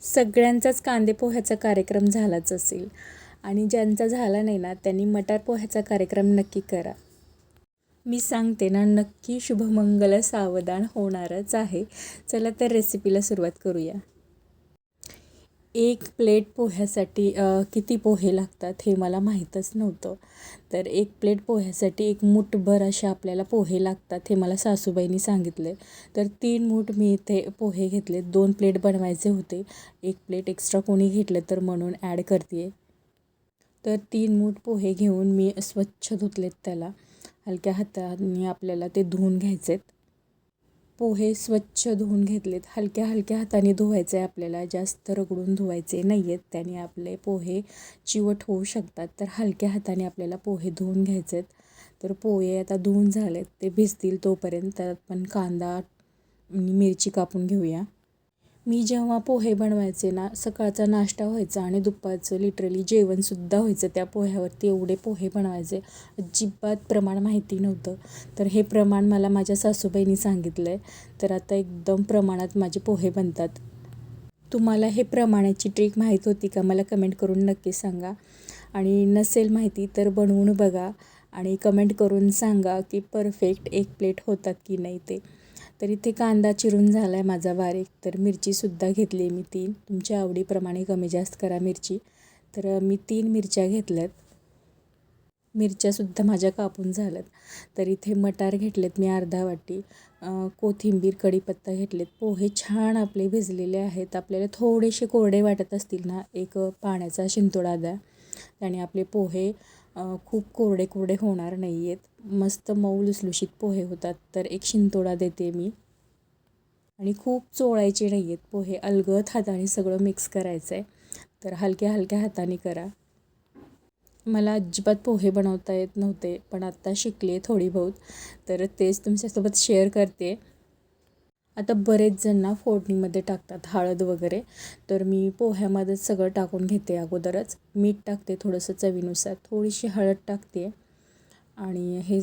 सगळ्यांचाच कांदे पोह्याचा कार्यक्रम झालाच असेल आणि ज्यांचा झाला नाही ना त्यांनी मटार पोह्याचा कार्यक्रम नक्की करा. मी सांगते ना, नक्की शुभमंगल सावधान होणारच आहे. चला तर रेसिपीला सुरुवात करूया. 1 प्लेट पोह्यासाठी किती पोहे लागतात हे मला माहीतच नव्हतं. तर 1 प्लेट पोह्यासाठी 1 मूठभर असे आपल्याला पोहे लागतात हे मला सासूबाईंनी सांगितले. तर 3 मूठ मी इथे पोहे घेतले. 2 प्लेट बनवायचे होते. 1 प्लेट एक्स्ट्रा कोणी घेतलं तर म्हणून ॲड करते. तर 3 मूठ पोहे घेऊन मी स्वच्छ धुतलेत. त्याला हलक्या हाताने आपल्याला ते धुवून घ्यायचेत. पोहे स्वच्छ धुवून घेतलेत. हलक्या हलक्या हाताने धुवायचे आहे आपल्याला, जास्त रगडून धुवायचे नाही आहेत. त्याने आपले पोहे चिवट होऊ शकतात. तर हलक्या हाताने आपल्याला पोहे धुवून घ्यायचेत. तर पोहे आता धुवून झालेत, ते भिजतील तोपर्यंत आपण कांदा आणि मिरची कापून घेऊया. मी जेव्हा पोहे बनवायचे ना, सकाळचा नाश्ता व्हायचा आणि दुपारचं लिटरली जेवणसुद्धा व्हायचं. त्या पोह्यावरती एवढे पोहे बनवायचे, अजिबात प्रमाण माहिती नव्हतं. तर हे प्रमाण मला माझ्या सासूबाईंनी सांगितलं आहे. तर आता एकदम प्रमाणात माझे पोहे बनतात. तुम्हाला हे प्रमाणाची ट्रिक माहीत होती का? मला कमेंट करून नक्की सांगा. आणि नसेल माहिती तर बनवून बघा आणि कमेंट करून सांगा की परफेक्ट 1 प्लेट होतात की नाही ते. तर इथे कांदा चिरून झाला आहे माझा बारीक. तर मिरचीसुद्धा घेतली मी 3. तुमच्या आवडीप्रमाणे कमी जास्त करा मिरची. तर मी 3 मिरच्या घेतल्यात. मिरच्यासुद्धा माझ्या कापून झाल्यात. तर इथे मटार घेतलेत मी अर्धा वाटी. कोथिंबीर, कढीपत्ता घेतलेत. पोहे छान आपले भिजलेले आहेत. आपल्याला थोडेसे कोरडे वाटत असतील ना, 1 पाण्याचा शिंतोडा द्या. त्याने आपले पोहे खूप कोरडे होणार नाही आहेत. मस्त मऊ लुसलुशीत पोहे होतात. तर 1 शिंतोडा देते मी. आणि खूप चोळायचे नाही आहेत पोहे, अलगद हाताने सगळं मिक्स करायचं आहे. तर हलक्या हलक्या हाताने करा. मला अजिबात पोहे बनवता येत नव्हते, पण आत्ता शिकले थोडी बहुत. तर तेच तुमच्यासोबत शेअर करते. आता बरेच जण ना फोडणीमध्ये टाकतात हळद वगैरे. तर मी पोह्यामध्येच सगळं टाकून घेते अगोदरच. मीठ टाकते थोडंसं चवीनुसार, थोडीशी हळद टाकते आणि हे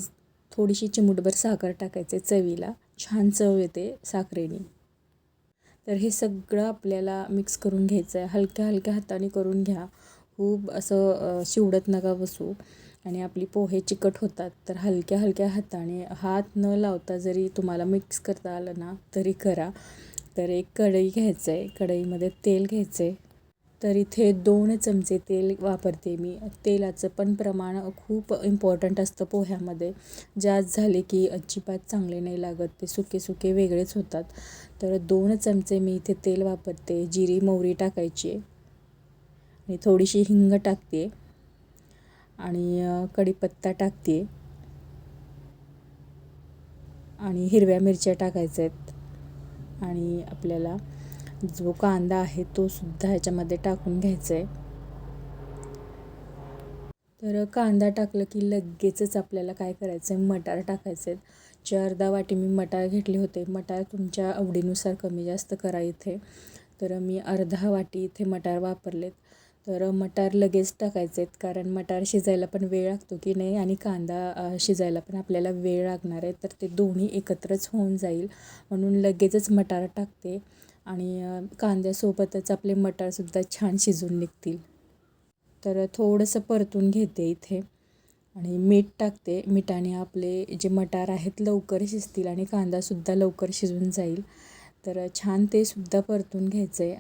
थोडीशी चिमूटभर साखर टाकायचे चवीला. छान चव येते साखरेने. तर हे सगळं आपल्याला मिक्स करून घ्यायचं आहे. हलक्या हलक्या हाताने करून घ्या. खूप असं शिवडत नका बसू आणि आपली पोहे चिकट होतात. तर हलक्या हलक्या हाताने हात न लावता जरी तुम्हाला मिक्स करता आलं ना तरी करा. तर 1 कढई घ्यायचं आहे. कढईमध्ये तेल घ्यायचं आहे. तर इथे 2 चमचे तेल वापरते मी. तेलाचं पण प्रमाण खूप इम्पॉर्टंट असतं पोह्यामध्ये. जास्त झाले की अजिबात चांगले नाही लागत, ते सुके सुके वेगळेच होतात. तर 2 चमचे मी इथे तेल वापरते. जिरी मोहरी टाकायची आहे आणि थोडीशी हिंग टाकते आणि कढीपत्ता टाकते आणि हिरव्या मिरच्या टाकायच्या आहेत. आणि आपल्याला जो कांदा आहे तो सुद्धा ह्याच्यामध्ये टाकून घ्यायचा आहे. तर कांदा टाकलं की लगेचच आपल्याला काय करायचं आहे, मटार टाकायचे आहेत. जे अर्धा वाटी मी मटार घेतले होते. मटार तुमच्या आवडीनुसार कमी जास्त करा इथे. तर मी अर्धा वाटी इथे मटार वापरलेत. तर मटार लगेच टाकायचे आहेत, कारण मटार शिजायला पण वेळ लागतो की नाही आणि कांदा शिजायला पण आपल्याला वेळ लागणार आहे. तर ते दोन्ही एकत्रच होऊन जाईल म्हणून लगेचच मटार टाकते आणि कांद्यासोबतच आपले मटारसुद्धा छान शिजून निघतील. तर थोडंसं परतून घेते इथे आणि मीठ टाकते. मिठाने आपले जे मटार आहेत लवकर शिजतील आणि कांदासुद्धा लवकर शिजून जाईल. तर छान ते सुद्धा परतून घ्यायचं आहे.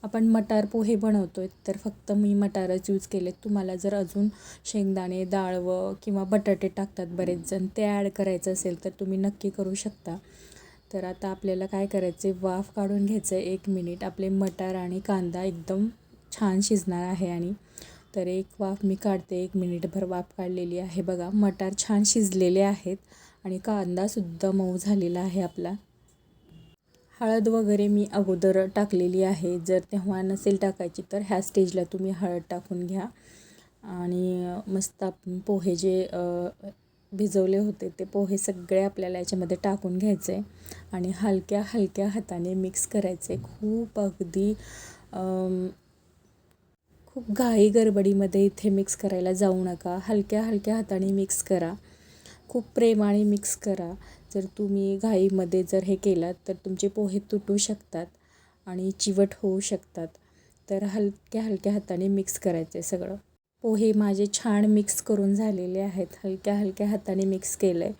आपण मटार पोहे बनवतो आहे तर फक्त मी मटारच यूज केलेत. तुम्हाला जर अजून शेंगदाणे, डाळवं किंवा बटाटे टाकतात बरेच जण, ते ॲड करायचं असेल तर तुम्ही नक्की करू शकता. तर आता आपल्याला काय करायचं आहे, वाफ काढून घ्यायचं आहे 1 मिनिट. आपले मटार आणि कांदा एकदम छान शिजणार आहे. आणि तर 1 वाफ मी काढते. 1 मिनिटभर वाफ काढलेली आहे. बघा मटार छान शिजलेले आहेत आणि कांदासुद्धा मऊ झालेला आहे आपला. हळद वगैरे मी अगोदर टाकलेली आहे. जर तेव्हा नसेल टाकायची तर ह्या स्टेजला तुम्ही हळद टाकून घ्या. आणि मस्त आपण पोहे जे भिजवले होते ते पोहे सगळे आपल्याला याच्यामध्ये टाकून घ्यायचे आणि हलक्या हलक्या हाताने मिक्स करायचे. खूप अगदी खूप घाई गडबडीमध्ये इथे मिक्स करायला जाऊ नका. हलक्या हलक्या हाताने मिक्स करा. खूप प्रेमाने मिक्स करा. जर तुम्ही घाईमध्ये जर हे केलात तर तुमचे पोहे तुटू शकतात आणि चिवट होऊ शकतात. तर हलक्या हलक्या हाताने मिक्स करायचं आहे सगळं. पोहे माझे छान मिक्स करून झालेले आहेत. हलक्या हलक्या हाताने मिक्स केलं आहे.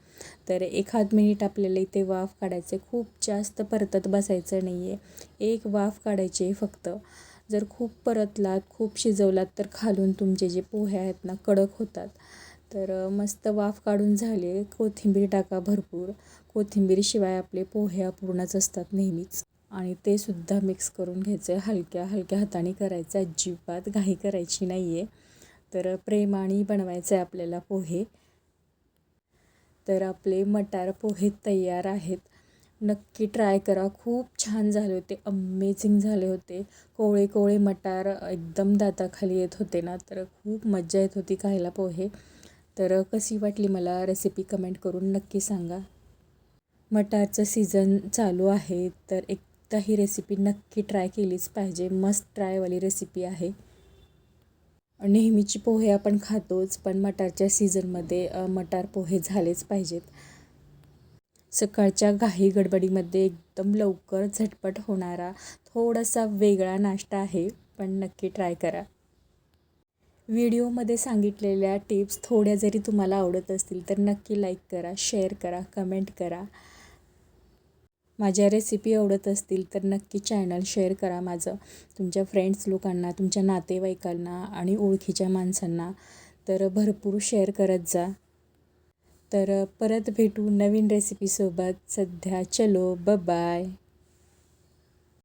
तर एखाद मिनिट आपल्याला इथे वाफ काढायचे. खूप जास्त परतत बसायचं नाही आहे. एक वाफ काढायची आहे फक्त. जर खूप परतलात, खूप शिजवलात तर खालून तुमचे जे पोहे आहेत ना कडक होतात. तर मस्त वाफ काढून झाले. कोथिंबीर टाका भरपूर. कोथिंबीरशिवाय आपले पोहे अपूर्णच असतात नेहमीच. आणि ते सुद्धा मिक्स करून घ्यायचं आहे. हलक्या हलक्या हाताने करायचं, अजिबात घाई करायची नाही आहे. तर प्रेमाने बनवायचं आहे आपल्याला पोहे. तर आपले मटार पोहे तयार आहेत. नक्की ट्राय करा. खूप छान झाले होते, अमेझिंग झाले होते. कोवळे कोवळे मटार एकदम दाताखाली येत होते ना, तर खूप मज्जा येत होती खायला पोहे. तर कशी वाटली मला रेसिपी कमेंट करून नक्की सांगा. मटारचं सीझन चालू आहे, तर एकदा ही रेसिपी नक्की ट्राय केलीच पाहिजे. मस्ट ट्रायवाली रेसिपी आहे. नेहमीची पोहे आपण खातोच, पण मटारच्या सीझनमध्ये मटार पोहे झालेच पाहिजेत. सकाळच्या घाई गडबडीमध्ये एकदम लवकर झटपट होणारा थोडासा वेगळा नाश्ता आहे, पण नक्की ट्राय करा. व्हिडिओमध्ये सांगितलेल्या टिप्स थोड्या जरी तुम्हाला आवडत असतील तर नक्की लाईक करा, शेअर करा, कमेंट करा. माझ्या रेसिपी आवडत असतील तर नक्की चॅनल शेअर करा माझं तुमच्या फ्रेंड्स लोकांना, तुमच्या नातेवाईकांना आणि ओळखीच्या माणसांना. तर भरपूर शेअर करत जा. तर परत भेटू नवीन रेसिपीसोबत. सध्या चलो बाय.